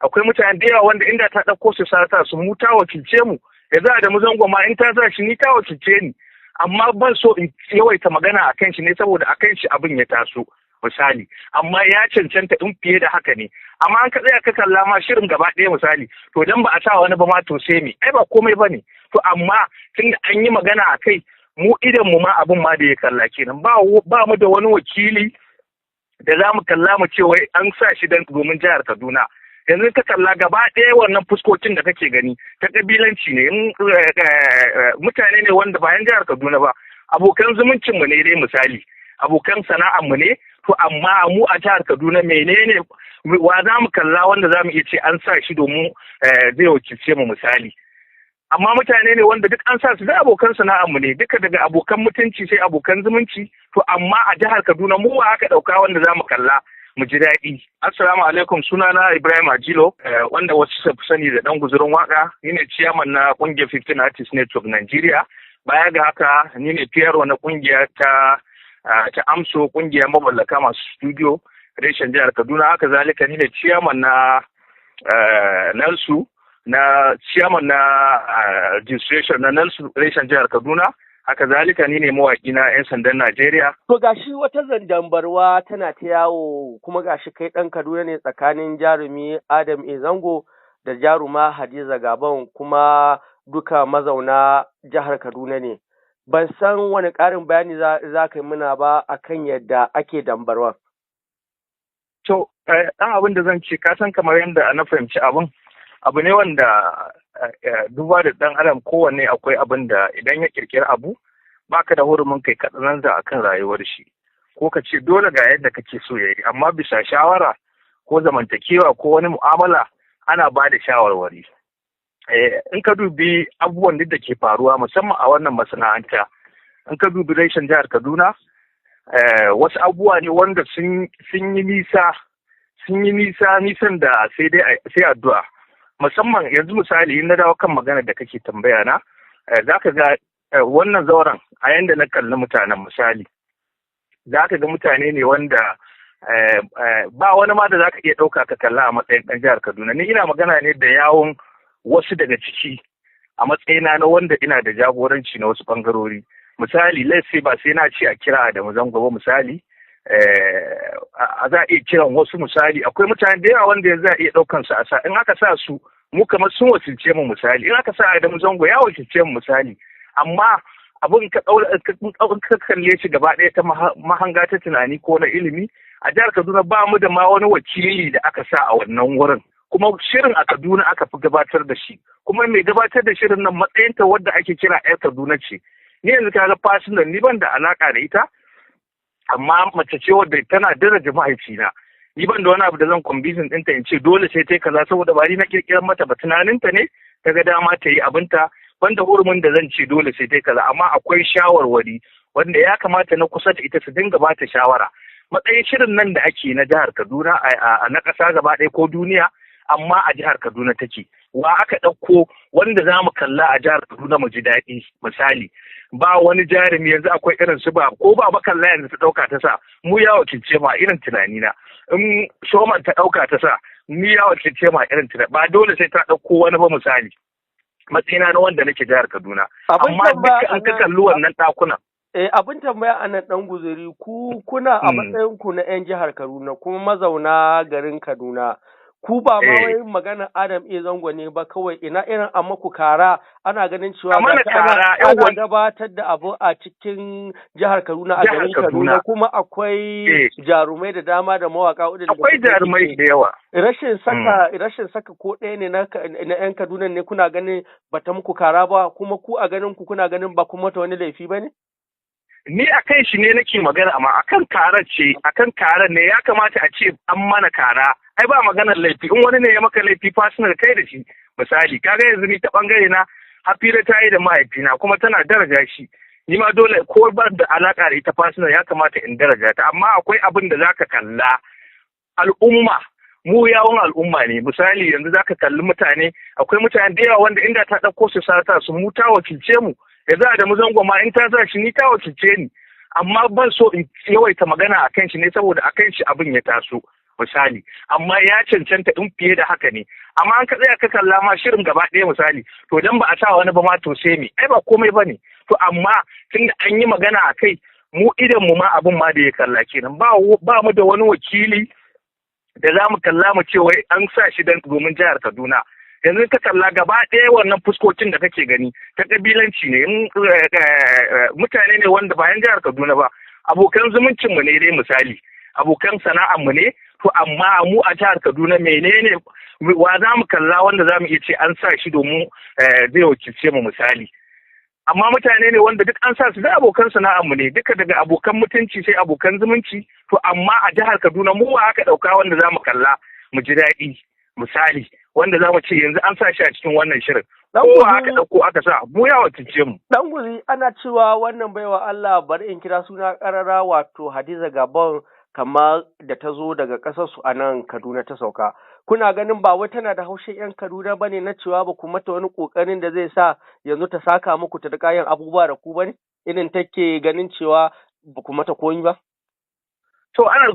akwai mutane da yawa wanda inda ta ɗauko su sata su mu ta wakilce mu, yanzu Adamu Zango ma in ta sa shi ni ta wakilce ni, amma ban so in yawaita magana a kan shi ne saboda a kan shi abin ya taso misali, amma ya cancanta in fiye da haka ne. Amma an ka tsaya ka kalla ma shirin gaba ɗaya misali, to dan ba a sa wani ba ma to sai me, ai ba komai ba ne. To amma tun da an yi magana a kai, mu idan mu ma abin ma da ya kalla kenan, ba mu da wani wakili da za mu kalla mu ce wai an sa shi domin jihar Kaduna. Yanzu ka kalla gaba ɗaya wannan fuskokin da kake gani ta kabilanci ne, mutane ne wanda bayan jihar Kaduna ba, abokan zumuncin mu ne dai misali, abokan sana'ar mu ne, to amma mu a jihar Kaduna menene wa za mu kalla wanda za mu iya ce an sa shi domin zai wakilce mu misali. Amma mutane ne wanda duk an sa su da abokan sana'ar mu ne, duka daga abokan mutunci sai abokan zumunci, to amma a jihar Kaduna mu wa aka ɗauka wanda za mu kalla mu ji daɗi. Assalamu alaikum, sunana Ibrahim Ajilo, wanda wasu su sani da ɗan guzurin waka, ni ne ciyaman na ƙungiyar 15 Artists Network Nigeria. Baya ga haka ni ne PRO na ƙungiya ta AMSO, ƙungiyar maballaka masu studio reshen jihar Kaduna. Haka zalika ni ne ciyaman na NALSU, na ciyaman na registration na NALSU reshen jihar Kaduna. Haka zalika ni ne mawaƙi na 'yan sandan Najeriya. To gashi wata zandambarwa tana ta yawo, kuma gashi kai ɗan Kaduna ne tsakanin jarumi Adam A. Zango da jaruma Hadiza Gabon, kuma duka mazauna jihar Kaduna ne. Ban san wani ƙarin bayani za ka yi muna ba akan yadda ake dambarwa. To, ɗan abin da zan ce, ka san kamar yadda na fahimci abin, abu ne wanda duba da ɗan adam kowanne akwai abin da idan ya ƙirƙiri abu baka da hurumin kai katsananza a kan rayuwar shi, ko ka ce dole ga yadda kake so ya yi, amma bisa shawara ko zamantakewa ko wani mu'amala ana ba da shawarwari. In ka dubi abubuwan duk da ke faruwa musamman a wannan masana'anta, in ka dubi reshen jihar Kaduna, wasu abubuwa ne wanda sun yi nisan da sai addu'a. Musamman yanzu misali in na dawo kan magana da kake tambaya na, za ka ga wannan zauren a yanda na kalli mutanen misali, za ka ga mutane ne wanda ba wani ma da za ka iya ɗauka ka kalla a matsayin ɗan jihar Kaduna. Ni ina magana ne da yawon wasu daga ciki a matsayina na wanda ina da jagoranci na wasu ɓangarori. Misali, let's say ba sai na ce a kira Adamu Zango ba misali, a za a iya kiran wasu misali, akwai mutane da yawa wanda za a iya ɗaukan su a sa, in aka sa su mu kamar sun wakilce mu misali, in aka sa Adamu Zango ya wakilce mu misali, amma abin ka kalle shi gaba ɗaya ta mahanga ta tunani ko na ilimi, a jihar Kaduna ba mu da ma wani wakili da aka sa a wannan wurin, kuma shirin a Kaduna aka fi gabatar da shi, kuma mai gabatar da shirin nan matsayinta wadda ake kira 'yar Kaduna ce. Ni yanzu kaga fasinan ni ban da alaka da ita, amma mace ce wadda tana daraja mahaifina, ni ban da wani abu da zan kwambizin ɗinta in ce dole sai ta yi kaza saboda ba ni na kirkirar mata ba, tunaninta ne ta ga dama ta yi abinta, banda hurumin da zan ce dole sai ta yi kaza, amma akwai shawarwari wanda ya kamata na kusa da ita su dinga ba ta shawara. Matsayin shirin nan da ake na jihar Kaduna a na ƙasa gaba ɗaya ko duniya, amma a jihar Kaduna take. Wa aka ɗauko wanda za mu kalla a jihar Kaduna mu ji daɗi misali. Ba wani jarumi yanzu akwai irin su ba ko ba kalla yanzu ta ɗauka ta sa mu ya wakilce ma irin tunanina. In Shoman ta ɗauka ta sa mu ya wakilce ma irin tunani. Ba dole sai ta ɗauko wani ba misali. Matsayina na wanda nake jihar Kaduna. Amma duka an ka kalli wannan ɗakunan. Abin tambaya a nan ɗan guzuri, kuna a matsayin ku na 'yan jihar Kaduna kuma mazauna garin Kaduna. Ku ba ma wai magana Adam A. Zango ne ba kawai, ina irin amma ku kara ana ganin cewa ana gabatar da abu a cikin jihar Kaduna a garin Kaduna, kuma akwai jarumai da dama da mawaka. Akwai jarumai da yawa. Rashin saka ko ɗaya ne na 'yan Kaduna ne kuna ganin bata muku kara ba, kuma ku a ganin ku kuna ganin ba kuma ta wani laifi ba ne? Ni a kan shi ne nake magana, amma akan karar ne ya kamata a ce an mana kara. Ai ba maganar laifi, in wani ne ya maka laifi personal kai da shi misali, kaga yanzu ni ta bangare na Hafira ta yi da mahaifina kuma tana daraja shi, ni ma dole ko ba da alaka da ita personal ya kamata in daraja ta, amma akwai abin da zaka kalla al'umma, mu yawon al'umma ne misali, yanzu zaka kalli mutane, akwai mutane da yawa wanda inda ta ɗauko su sata su mu ta wakilce mu, yanzu Adamu Zango ma in ta sa shi ni ta wakilce ni, amma ban so in yawaita magana a kan shi ne saboda a kan shi abin ya taso misali, amma ya cancanta in fiye da haka ne. Amma an ka tsaya ka kalla ma shirin gaba ɗaya misali, to dan ba a sa wani ba ma to sai me, ai ba komai ba ne. To amma tunda an yi magana a kai, mu idan mu ma abin ma da ya kalla kenan, ba mu da wani wakili da za mu kalla mu ce wai an sa shi domin jihar Kaduna. Yanzu ka kalla gaba ɗaya wannan fuskokin da kake gani ta kabilanci ne, mutane ne wanda bayan jihar Kaduna ba, abokan zumuncin mu ne dai misali, abokan sana'ar mu ne. To amma mu a jihar Kaduna menene wa za mu kalla wanda za mu iya ce an sa shi domin zai wakilce mu misali. Amma mutane ne wanda duk an sa su da abokan sana'ar mu ne, duka daga abokan mutunci sai abokan zumunci. To amma a jihar Kaduna mu wa aka ɗauka wanda za mu kalla mu ji daɗi misali, wanda za mu ce yanzu an sa shi a cikin wannan shirin. Ko aka ɗauko aka sa mu ya wakilce mu. Dan guri ana cewa wannan baiwa Allah bari in kira suna ƙarara wato Hadiza Gabon kamar da ta zo daga ƙasar su a nan Kaduna ta sauka. Kuna ganin ba wai tana da haushin 'yan Kaduna ba ne na cewa ba ku mata wani ƙoƙarin da zai sa yanzu ta saka muku ta riƙa yin abubuwa da ku ba ne? Irin take ganin cewa ba ku mata koyi ba? To ana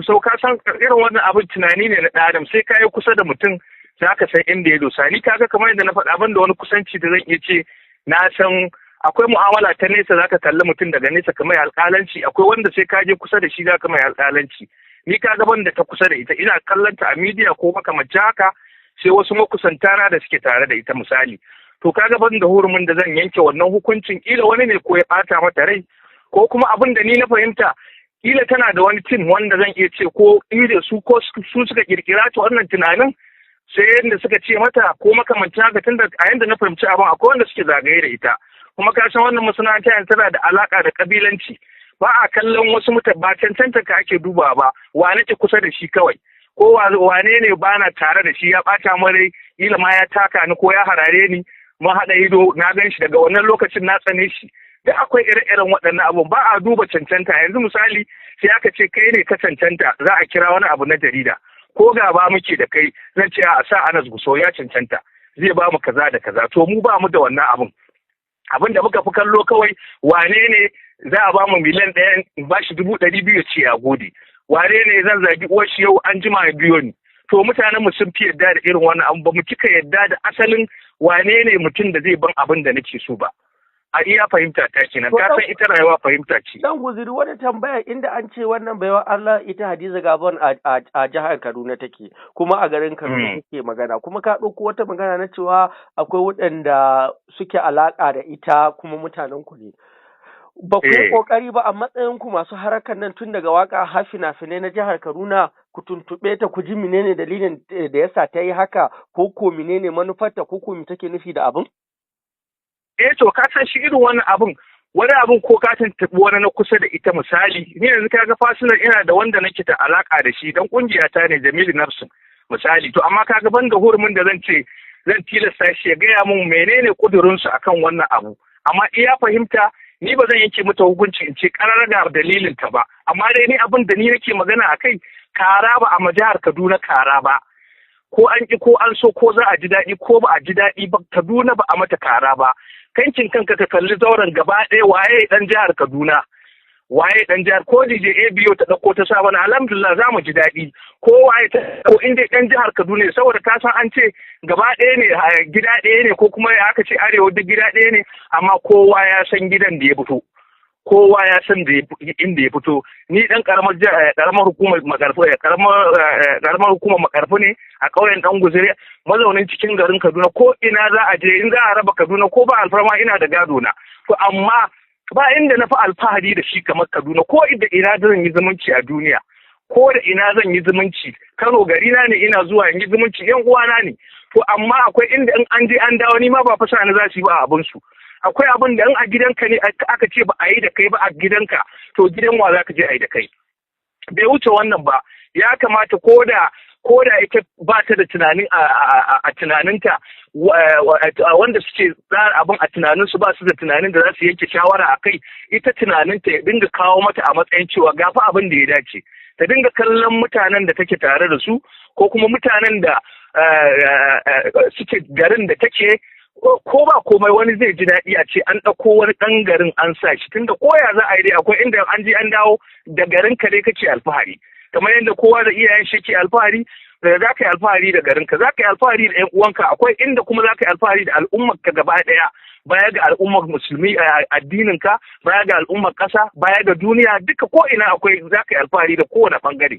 sauka san irin wannan abin tunani ne na ɗan adam, sai ka yi kusa da mutum za ka san inda ya dosa. Ni kaga kamar yadda na faɗa ban da wani kusanci da zan iya ce na san akwai mu'amala ta nesa, za ka kalli mutum daga nesa kamar alƙalanci, akwai wanda sai ka je kusa da shi za ka mai alƙalanci. Ni ka gaban da ta kusa da ita ina kallon ta a midiya ko makamancin haka, sai wasu makusantana da suke tare da ita misali. To ka gaban da hurumin da zan yanke wannan hukuncin, kila wani ne ko ya ɓata mata rai, ko kuma abin da ni na fahimta kila tana da wani tim wanda zan iya ce ko da su ko su suka kirkira ta wannan tunanin, sai yadda suka ce mata ko makamancin haka, tunda a yanda na fahimci abin akwai wanda suke zagaye da ita. Kuma ka san wannan masana'anta yanzu tana da alaka da kabilanci, ba a kallon wasu mutane, ba cancanta ka ake dubawa ba, wa nake kusa da shi kawai, ko wane ne ba na tare da shi ya ɓata mare, kila ma ya taka ni ko ya harare ni, mun haɗa ido na gan shi daga wannan lokacin na tsane shi. Duk akwai ire-iren waɗannan abun, ba a duba cancanta. Yanzu misali sai aka ce kai ne ka cancanta, za a kira wani abu na jarida, ko gaba muke da kai zan ce a sa Anas Gusau ya cancanta, zai ba mu kaza da kaza. To mu ba mu da wannan abin da muka fi kallo kawai wane ne za a ba mu miliyan ɗaya in ba shi 200,000 ce a gode, wane ne zan zagi uwar shi yau an jima biyo ni. To mutanen mu sun fi yadda da irin wannan abu, ba mu cika yadda da asalin wane ne mutum da zai ban abin da nake so ba. A iya fahimta ta kenan, ka san ita rayuwa fahimta ce. Dan guziri wani tambaya, inda an ce wannan baiwa Allah ita Hadiza Gabon a jihar Kaduna take, kuma a garin Kaduna take magana, kuma ka ɗauko wata magana na cewa akwai waɗanda suke alaƙa da ita kuma mutanen ku ne. Ba ku yi ƙoƙari ba a matsayin ku masu harakan nan tun daga waka har fina-finai na jihar Kaduna ku tuntuɓe ta ku ji menene dalilin da yasa ta yi haka, ko menene manufarta, ko me take nufi da abin? To ka san shi irin wani abun ko ka tuntuɓi wani na kusa da ita misali, ni yanzu kaga fasilar ina da wanda nake ta alaka da shi dan kungiya ta ne Jamilu Nafsin misali. To amma kaga ban da hurumin da zan tilasta shi ya gaya mun menene kudurin su akan wannan abu. Amma iya fahimta ni ba zan yanke mata hukunci in ce karar da dalilin ta ba, amma dai ni abin da ni nake magana akai, kara ba a majahar Kaduna kara ba. Ko an ki ko an so, ko za a ji daɗi ko ba a ji daɗi ba, Kaduna ba a mata kara ba. Kankin kanka ka kalli zauren gaba ɗaya, waye ɗan jihar Kaduna, waye ɗan jihar, ko DJ ABO ta ɗauko ta sa bana alhamdulillah za mu ji daɗi, ko waye ta ko inda ɗan jihar Kaduna ne, saboda ka san an ce gaba ɗaya ne, gida ɗaya ne, ko kuma aka ce arewa duk gida ɗaya ne, amma kowa ya san gidan da ya fito, kowa ya san inda ya fito. Ni ɗan ƙaramar hukumar Makarfi ne a ƙauyen ɗan guzuri, mazaunin cikin garin Kaduna, ko ina za a je in za a raba Kaduna ko ba alfarma ina da gado na. To amma ba inda na fi alfahari da shi kamar Kaduna, ko da ina zan yi zumunci a duniya, ko da ina zan yi zumunci, Kano gari na ne ina zuwa in yi zumunci, yan uwana ne. To amma akwai inda in an je an dawo ni ma ba fasa na za su yi ba abin su. Akwai abin da in a gidanka ne aka ce ba a yi da kai ba a gidanka, to gidan wa za ka je a yi da kai. Bai wuce wannan ba, ya kamata ko da ita ba ta da tunanin a tunaninta, wanda suke tsara abin a tunaninsu ba su da tunanin da za su yanke shawara a kai, ita tunaninta ya dinga kawo mata a matsayin cewa gafa abin da ya dace. Ta dinga kallon mutanen da take tare da su, ko kuma mutanen da suke garin da take, ko ba komai wani zai ji daɗi a ce an ɗauko wani ɗan garin an sa shi, tunda koya za a yi dai akwai inda an je an dawo da garin ka dai kake alfahari. kamar yadda kowa da iyayen shi ke alfahari za ka yi alfahari da garinka, za ka yi alfahari da 'yan uwanka, akwai inda kuma za ka yi alfahari da al'ummarka gaba ɗaya, baya ga al'ummar musulmi a addininka, baya ga al'ummar ƙasa, baya ga duniya, duka ko ina akwai za ka yi alfahari da kowane ɓangare.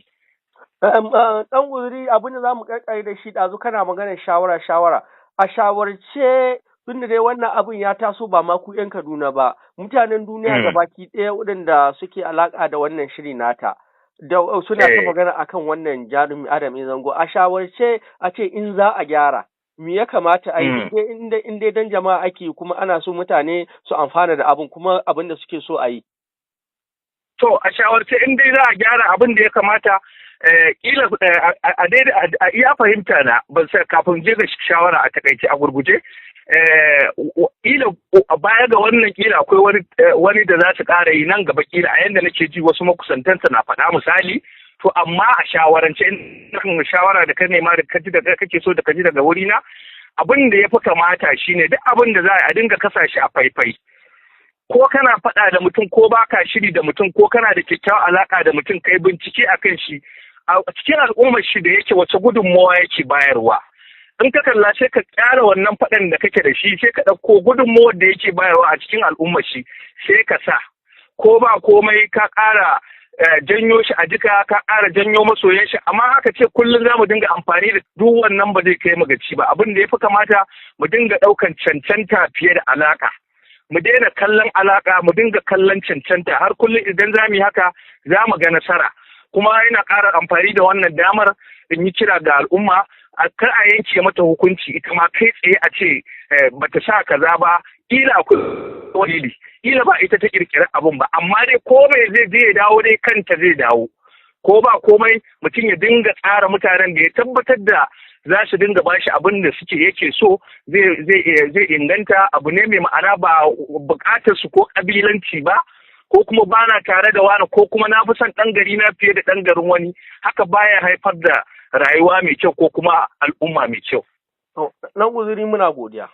Ɗan guzuri abin da za mu ƙarƙare da shi ɗazu kana maganar shawara. A shawarce tun da dai wannan abin ya taso ba ma ku 'yan Kaduna ba, mutanen duniya gabaki ɗaya waɗanda suke alaƙa da wannan shiri nata. Da suna ta magana akan wannan jarumi Adam A. Zango. A shawarce a ce in za a gyara, me ya kamata a yi in dai dan jama'a ake kuma ana so mutane su amfana da abin kuma abin da suke so a yi. To a shawarce in dai za a gyara abin da ya kamata kila a iya fahimta na ban sai kafin je ga shawara a takaice a gurguje kila baya ga wannan kila akwai wani da za su ƙara yi nan gaba kila a yanda nake ji wasu makusantansa na faɗa misali to amma a shawarance in shawara da ka nema da kaji da kake so da kaji daga wuri na abin da ya fi kamata shine duk abin da za a dinga kasa shi a faifai ko kana faɗa da mutum ko baka shiri da mutum ko kana da kyakkyawar alaka da mutum kai bincike akan shi a cikin al'ummar shi da yake wace gudunmawa yake bayarwa in ka kalla sai ka kyara wannan faɗan da kake da shi sai ka ɗauko gudunmawar da yake bayarwa a cikin al'ummar shi sai ka sa ko ba komai ka ƙara janyo shi a jika ka ƙara janyo masoyan shi amma haka ce kullum za mu dinga amfani da duk wannan ba zai kai mu gaci ba abin da ya fi kamata mu dinga ɗaukan cancanta fiye da alaƙa mu daina kallon alaƙa mu dinga kallon cancanta har kullum idan za mu yi haka za mu ga nasara kuma yana ƙara amfani da wannan damar in yi kira ga al'umma a kar a yanke mata hukunci ita ma kai tsaye a ce bata sa kaza ba kila akwai dalili kila ba ita ta kirkira abun ba amma dai komai zai je ya dawo dai kanta zai dawo ko ba komai mutum ya dinga tsara mutanen da ya tabbatar da za su dinga bashi abin da suke yake so zai inganta abu ne mai ma'ana ba bukatar su ko kabilanci ba ko kuma bana tare da wani ko kuma na fi son ɗan gari na fiye da ɗan garin wani haka baya haifar da rayuwa mai kyau ko kuma al'umma mai kyau. Nan guzuri muna godiya.